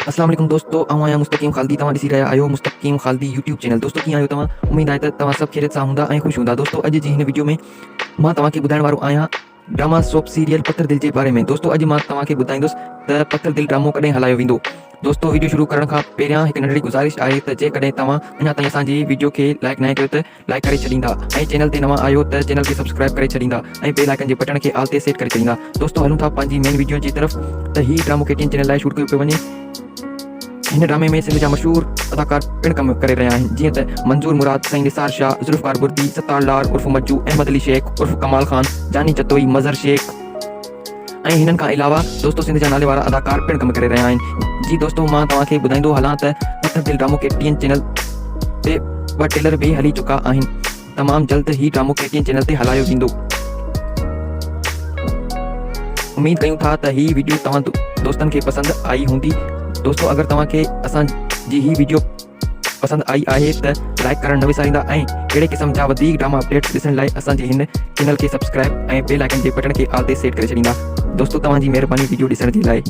अस्सलाम वालेकुम दोस्तों, आऊं आहियां मुस्तक़ीम ख़ालिदी। तव्हां ॾिसी रहिया आहियो मुस्तक़ीम ख़ालिदी यूट्यूब चैनल। दोस्तों कीअं आहियो तव्हां? उमेद आहे त तव्हां सभु ख़ैरियत सां हूंदा ऐं ख़ुशि हूंदा। दोस्तों अॼु जी हिन वीडियो में मां तव्हांखे ॿुधाइण वारो आहियां ड्रामा सोप सीरियल पत्थर दिल जे बारे में। दोस्तों अॼु मां तव्हांखे ॿुधाईंदुसि त पत्थर दिल ड्रामो कॾहिं हलायो वेंदो। दोस्तों वीडियो शुरू करण खां पहिरियां हिकु नंढड़ी गुज़ारिश आहे त जेकॾहिं तव्हां अञा ताईं असांजी वीडियो खे लाइक न कयो त लाइक करे छॾींदा ऐं चैनल ते नवां आयो त चैनल खे सब्सक्राइब करे छॾींदा ऐं बेल आइकन जे बटन खे आल ते सेट करे छॾींदा। दोस्तों हलूं था पंहिंजी मेन वीडियो जी तरफ़। त ही ड्रामो KTN चैनल लाइ शूट कयो पियो वञे। हिन ड्रामे में सिंध जा मशहूर अदाकार पिण कम करे रहिया आहिनि, जीअं त मंजूर मुराद, सईं निसार शाह, ज़ुल्फ़कार बुर्दी, सत्तार लार उर्फ़ मज्जू, अहमद अली शेख उर्फ़ कमाल खान, जानी चतोई, मज़हर शेख ऐं हिननि खां अलावा दोस्तों सिंध जा नाले वारा अदाकार पिण कम करे रहिया आहिनि। जी दोस्तों मां तव्हांखे ॿुधाईंदो हलां त पत्थर दिल ड्रामो KTN चैनल ते 2 ट्रेलर बि हली चुका आहिनि। तमामु जल्द ही ड्रामो KTN चैनल ते हलायो वेंदो। उम्मीद कयूं था त ही वीडियो तव्हां दोस्तनि खे पसंदि आई हूंदी। दोस्तों अगर तव्हांखे असांजी ही वीडियो पसंदि आई आहे त लाइक करणु न विसारींदा ऐं अहिड़े क़िस्म जा वधीक ड्रामा अपडेट्स ॾिसण लाइ असांजे हिन चैनल खे सब्सक्राइब ऐं बेल आइकन जे बटन खे आल ते सेट करे छॾींदा। दोस्तों तव्हांजी महिरबानी वीडियो ॾिसण जे लाइ।